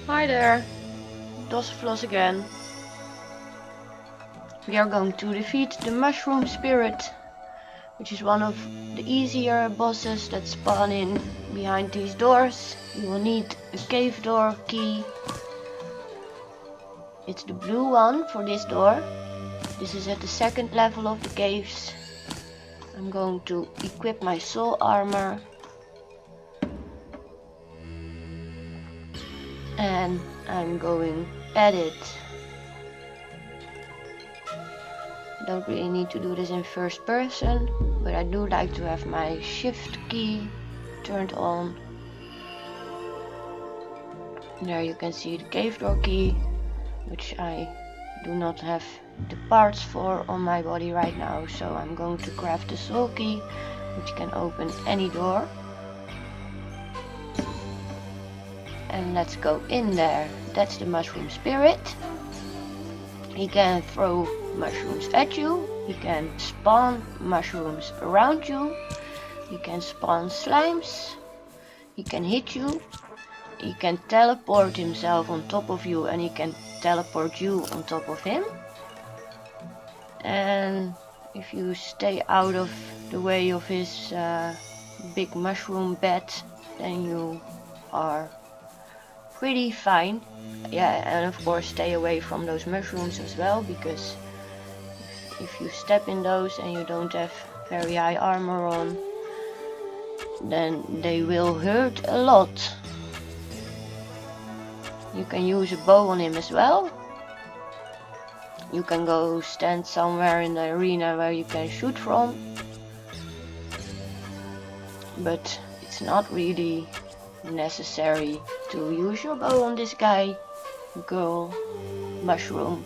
Hi there, Dosfloss again. We are going to defeat the Mushroom Spirit, which is one of the easier bosses that spawn in behind these doors. You will need a cave door key. It's the blue one for this door. This is at the second level of the caves. I'm going to equip my soul armor. And I'm going at it. Don't really need to do this in first person, but I do like to have my shift key turned on. There you can see the cave door key, which I do not have the parts for on my body right now, so I'm going to craft the soul key, which can open any door. And let's go in there. That's the Mushroom Spirit. He can throw mushrooms at you, he can spawn mushrooms around you, he can spawn slimes, he can hit you, he can teleport himself on top of you, and he can teleport you on top of him. And if you stay out of the way of his big mushroom bed, then you are pretty fine. Yeah, and of course stay away from those mushrooms as well, because if you step in those and you don't have very high armor on, then they will hurt a lot. You can use a bow on him as well. You can go stand somewhere in the arena where you can shoot from, but it's not really necessary to use your bow on this guy, girl, mushroom,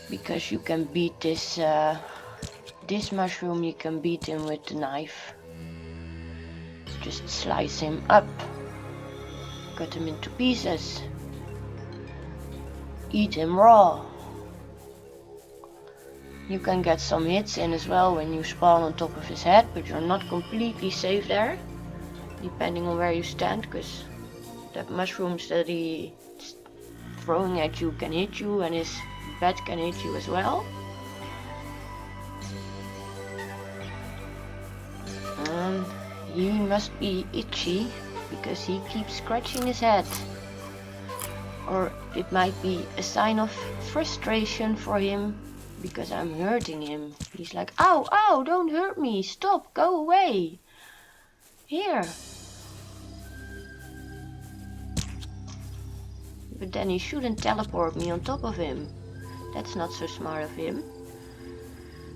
because you can beat this mushroom, you can beat him with the knife. Just slice him up, cut him into pieces, eat him raw. You can get some hits in as well when you spawn on top of his head, but you're not completely safe there, depending on where you stand, because the mushrooms that he's throwing at you can hit you, and his bed can hit you as well. And he must be itchy, because he keeps scratching his head. Or it might be a sign of frustration for him, because I'm hurting him. He's like, ow, ow, don't hurt me, stop, go away. Here. But then he shouldn't teleport me on top of him. That's not so smart of him.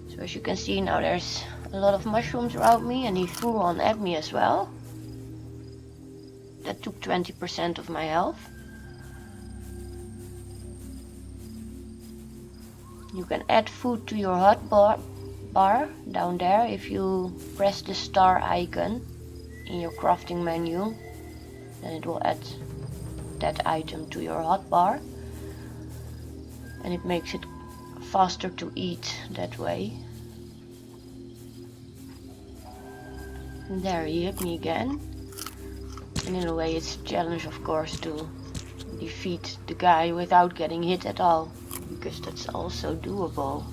So as you can see now, there's a lot of mushrooms around me, and he threw one at me as well. That took 20% of my health. You can add food to your hotbar down there if you press the star icon in your crafting menu. Then it will add that item to your hotbar, and it makes it faster to eat that way. And there, he hit me again. And in a way it's a challenge, of course, to defeat the guy without getting hit at all, because that's also doable.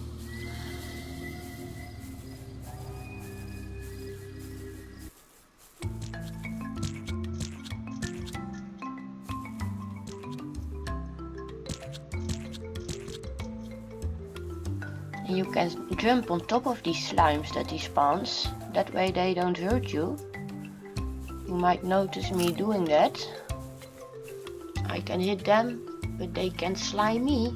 And you can jump on top of these slimes that he spawns, that way they don't hurt you. You might notice me doing that. I can hit them, but they can't slime me.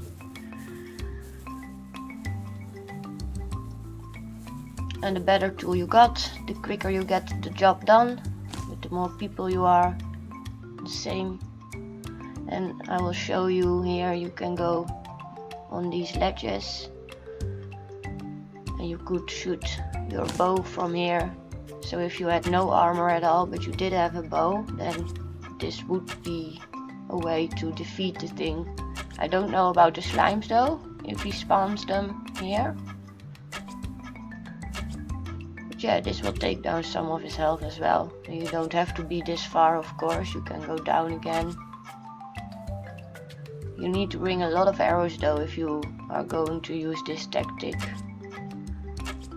And the better tool you got, the quicker you get the job done, but the more people you are, the same. And I will show you here, you can go on these ledges, and you could shoot your bow from here. So if you had no armor at all, but you did have a bow, then this would be a way to defeat the thing. I don't know about the slimes though, if he spawns them here. But yeah, this will take down some of his health as well. You don't have to be this far, of course. You can go down again. You need to bring a lot of arrows though if you are going to use this tactic.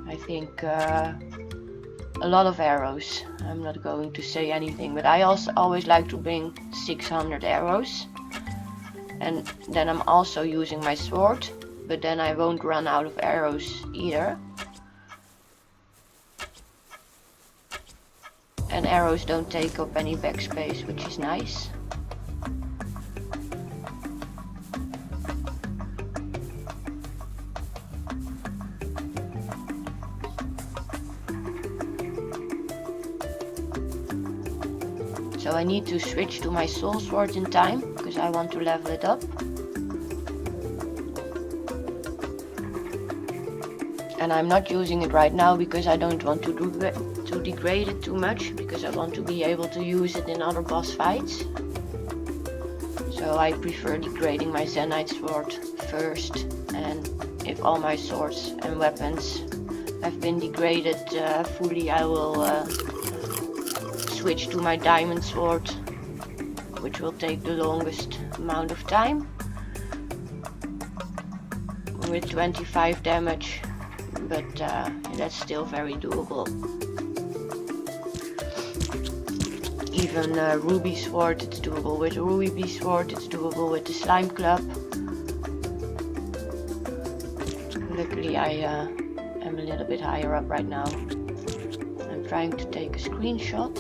I think a lot of arrows. I'm not going to say anything, but I also always like to bring 600 arrows. And then I'm also using my sword, but then I won't run out of arrows either. And arrows don't take up any backspace, which is nice. So I need to switch to my soul sword in time, because I want to level it up. And I'm not using it right now because I don't want to degrade it too much, because I want to be able to use it in other boss fights. So I prefer degrading my Zenyte sword first, and if all my swords and weapons have been degraded fully, I will switch to my diamond sword, which will take the longest amount of time, with 25 damage, but that's still very doable. Even Ruby sword, it's doable with Ruby sword, it's doable with the slime club. Luckily I am a little bit higher up right now. I'm trying to take a screenshot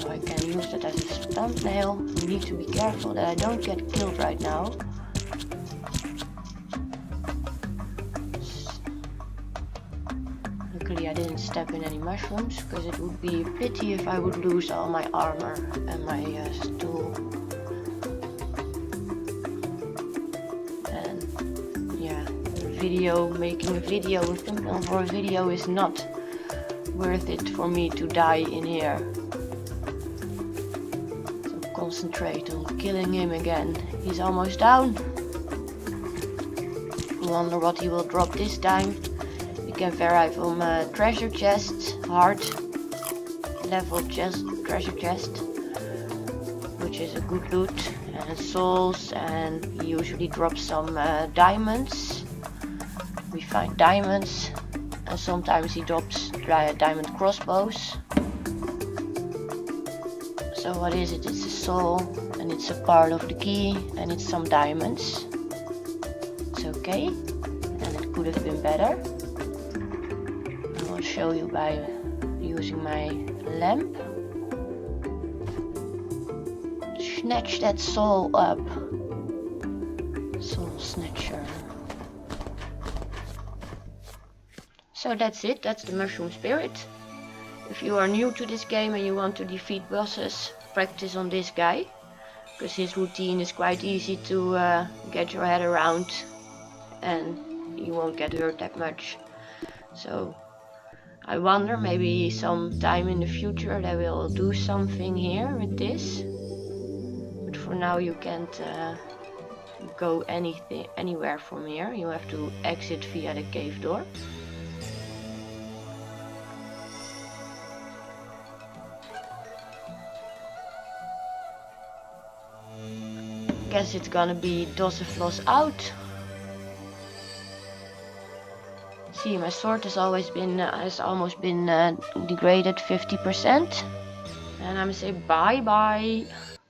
so I can use that as a thumbnail. I need to be careful that I don't get killed right now. Luckily I didn't step in any mushrooms, because it would be a pity if I would lose all my armor and my stool. And yeah, making a video, a thumbnail for a video is not worth it for me to die in here. So concentrate on killing him again. He's almost down. Wonder what he will drop this time. You can vary from treasure chests, hard level treasure chest, which is a good loot, and souls, and he usually drops some diamonds. We find diamonds, and sometimes he drops diamond crossbows. So what is it? It's a soul, and it's a part of the key, and it's some diamonds. It's okay, and it could have been better. I will show you by using my lamp. Snatch that soul up. Soul snatcher. So that's it, that's the mushroom spirit. If you are new to this game and you want to defeat bosses, practice on this guy, because his routine is quite easy to get your head around, and you won't get hurt that much. So I wonder, maybe sometime in the future they will do something here with this, but for now you can't go anywhere from here. You have to exit via the cave door. Guess it's gonna be Dosiflos out. See, my sword has almost been degraded 50%, and I'm gonna say bye bye.